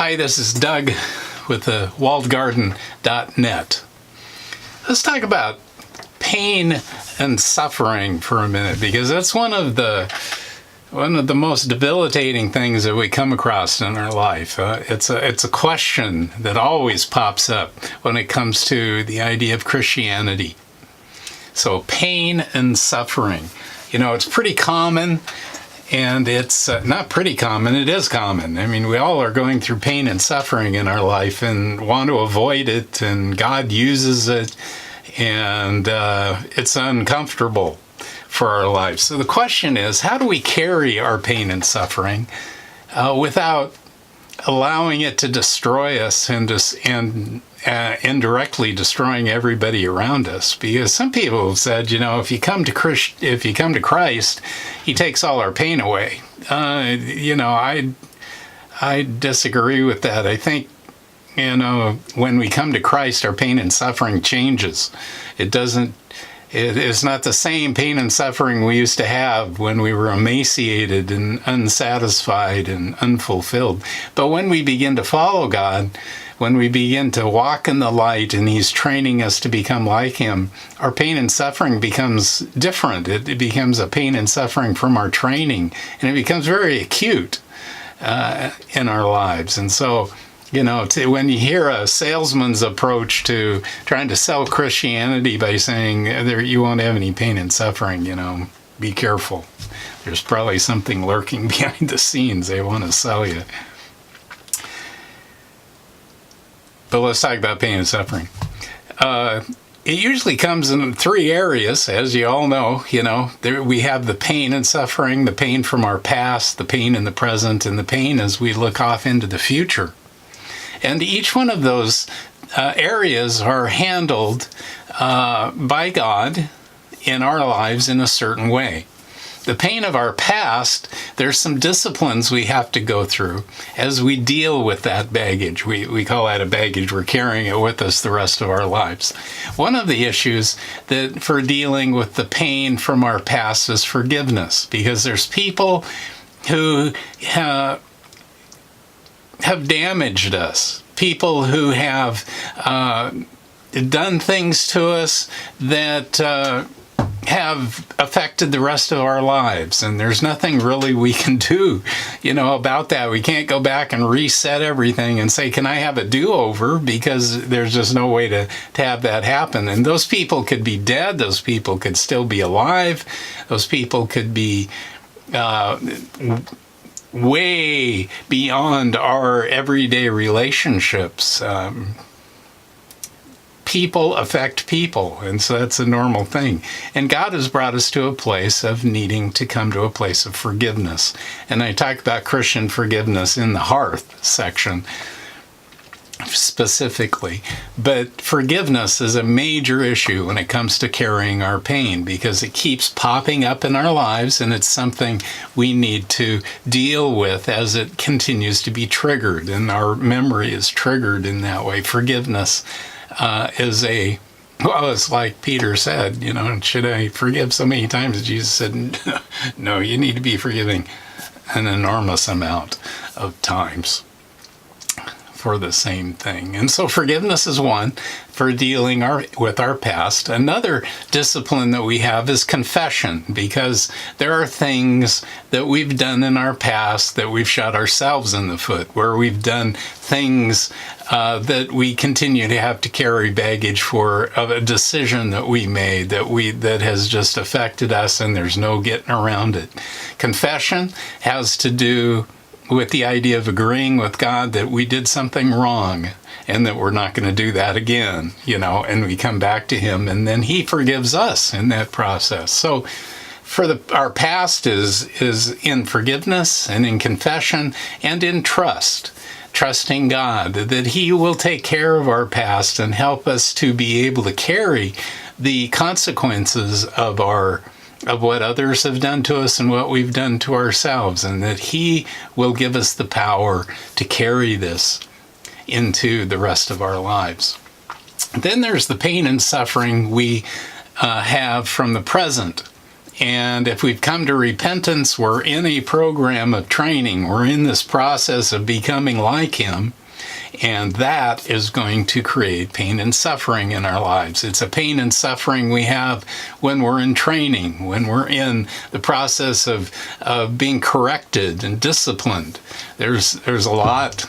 Hi, this is Doug with the walledgarden.net. Let's talk about pain and suffering for a minute, because that's one of the most debilitating things that we come across in our life. It's a question that always pops up when it comes to the idea of Christianity. So pain and suffering, it's pretty common. And it's not pretty common, it is common. I mean, we all are going through pain and suffering in our life and want to avoid it, and God uses it, and it's uncomfortable for our lives. So the question is, how do we carry our pain and suffering without allowing it to destroy us and indirectly destroying everybody around us? Because some people have said, if you come to Christ, He takes all our pain away. I disagree with that. I think, when we come to Christ, our pain and suffering changes. It is not the same pain and suffering we used to have when we were emaciated and unsatisfied and unfulfilled. But when we begin to follow God, when we begin to walk in the light and He's training us to become like Him, our pain and suffering becomes different. It becomes a pain and suffering from our training, and it becomes very acute in our lives. And so, when you hear a salesman's approach to trying to sell Christianity by saying you won't have any pain and suffering, be careful. There's probably something lurking behind the scenes they want to sell you. But let's talk about pain and suffering. It usually comes in three areas, as you all know. We have the pain and suffering, the pain from our past, the pain in the present, and the pain as we look off into the future. And each one of those areas are handled by God in our lives in a certain way. The pain of our past, there's some disciplines we have to go through as we deal with that baggage. We call that a baggage. We're carrying it with us the rest of our lives. One of the issues that for dealing with the pain from our past is forgiveness, because there's people who have damaged us, people who have done things to us that have affected the rest of our lives, and there's nothing really we can do, about that. We can't go back and reset everything and say, can I have a do-over? Because there's just no way to have that happen. And those people could be dead, those people could still be alive, those people could be way beyond our everyday relationships. People affect people, and so that's a normal thing. And God has brought us to a place of needing to come to a place of forgiveness. And I talk about Christian forgiveness in the Hearth section specifically. But forgiveness is a major issue when it comes to carrying our pain, because it keeps popping up in our lives, and it's something we need to deal with as it continues to be triggered, and our memory is triggered in that way. Forgiveness it's like Peter said, should I forgive so many times? Jesus said, no, you need to be forgiving an enormous amount of times for the same thing. And so forgiveness is one for dealing with our past. Another discipline that we have is confession, because there are things that we've done in our past that we've shot ourselves in the foot, where we've done things that we continue to have to carry baggage for, of a decision that we made that has just affected us, and there's no getting around it. Confession has to do with the idea of agreeing with God that we did something wrong and that we're not going to do that again, and we come back to Him, and then He forgives us in that process. So our past is in forgiveness and in confession and in trust. Trusting God that He will take care of our past and help us to be able to carry the consequences of what others have done to us and what we've done to ourselves, and that He will give us the power to carry this into the rest of our lives. Then there's the pain and suffering we have from the present. And if we've come to repentance, we're in a program of training. We're in this process of becoming like him. And that is going to create pain and suffering in our lives. It's a pain and suffering we have when we're in training, when we're in the process of being corrected and disciplined. There's a lot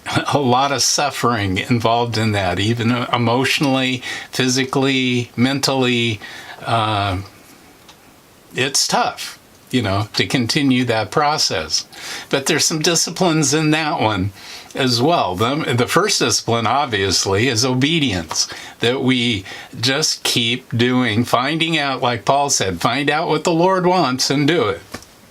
of suffering involved in that, even emotionally, physically, mentally. It's tough, to continue that process. But there's some disciplines in that one as well. The first discipline, obviously, is obedience, that we just keep doing, finding out, like Paul said, find out what the Lord wants and do it.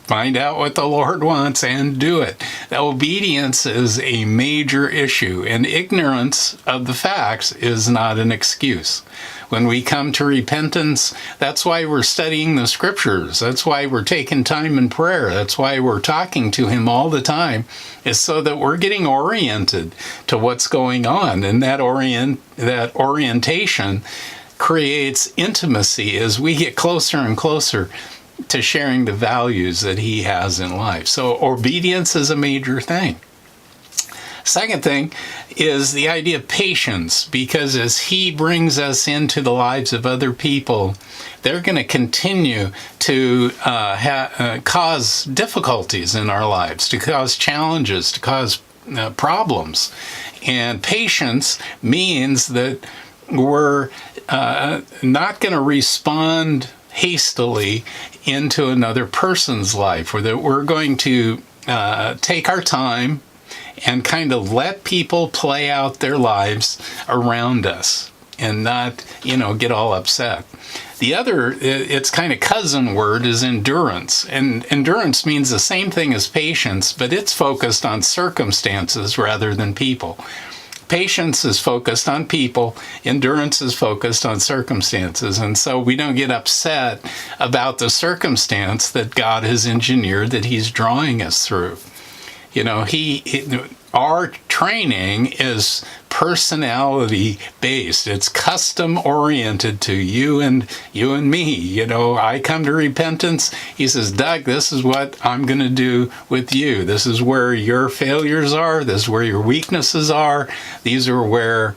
Find out what the Lord wants and do it. The obedience is a major issue, and ignorance of the facts is not an excuse. When we come to repentance, that's why we're studying the scriptures. That's why we're taking time in prayer. That's why we're talking to him all the time, is so that we're getting oriented to what's going on. And that orientation creates intimacy as we get closer and closer to sharing the values that he has in life. So obedience is a major thing. Second thing is the idea of patience, because as he brings us into the lives of other people, they're going to continue to cause difficulties in our lives, to cause challenges, to cause problems. And patience means that we're not going to respond hastily into another person's life, or that we're going to take our time and kind of let people play out their lives around us and not, get all upset. The other, it's kind of cousin word, is endurance. And endurance means the same thing as patience, but it's focused on circumstances rather than people. Patience is focused on people. Endurance is focused on circumstances. And so we don't get upset about the circumstance that God has engineered that he's drawing us through. Our training is personality based. It's custom oriented to you and me. I come to repentance. He says, Doug, this is what I'm going to do with you. This is where your failures are. This is where your weaknesses are. These are where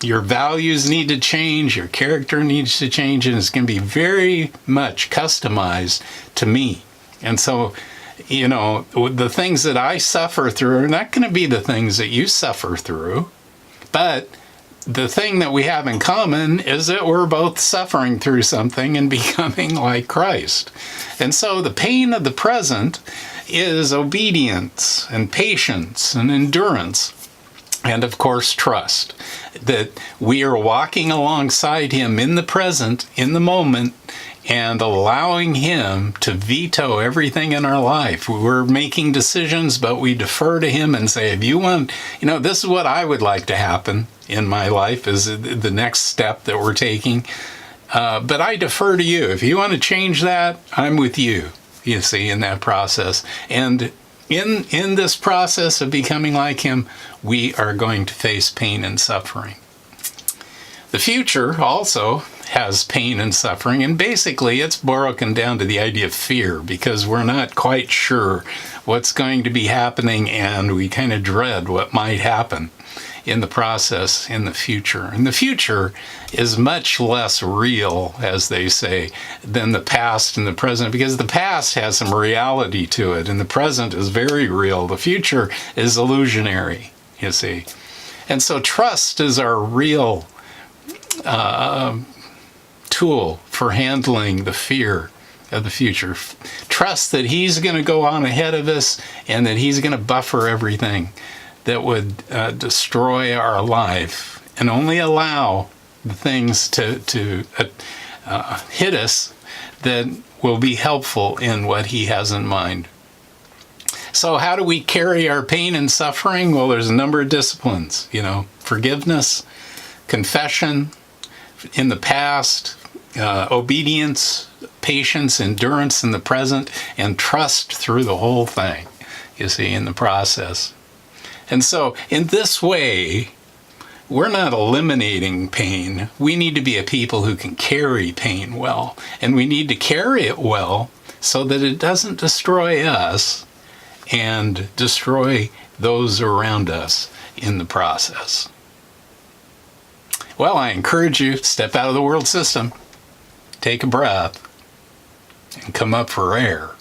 your values need to change. Your character needs to change. And it's going to be very much customized to me. And so, the things that I suffer through are not going to be the things that you suffer through. But the thing that we have in common is that we're both suffering through something and becoming like Christ. And so the pain of the present is obedience and patience and endurance. And of course, trust that we are walking alongside him in the present, in the moment, and allowing him to veto everything in our life. We're making decisions, but we defer to him and say, if you want, this is what I would like to happen in my life, is the next step that we're taking. But I defer to you. If you want to change that, I'm with you, in that process. And in this process of becoming like him, we are going to face pain and suffering. The future also has pain and suffering, and basically it's broken down to the idea of fear, because we're not quite sure what's going to be happening, and we kind of dread what might happen in the process in the future. And the future is much less real, as they say, than the past and the present, because the past has some reality to it, and the present is very real. The future is illusionary, And so trust is our real tool for handling the fear of the future. Trust that he's going to go on ahead of us, and that he's going to buffer everything that would destroy our life, and only allow the things to hit us that will be helpful in what he has in mind. So how do we carry our pain and suffering? Well, there's a number of disciplines, forgiveness, confession in the past, obedience, patience, endurance in the present, and trust through the whole thing, in the process. And so in this way, we're not eliminating pain. We need to be a people who can carry pain well. And we need to carry it well so that it doesn't destroy us and destroy those around us in the process. Well, I encourage you, step out of the world system, take a breath, and come up for air.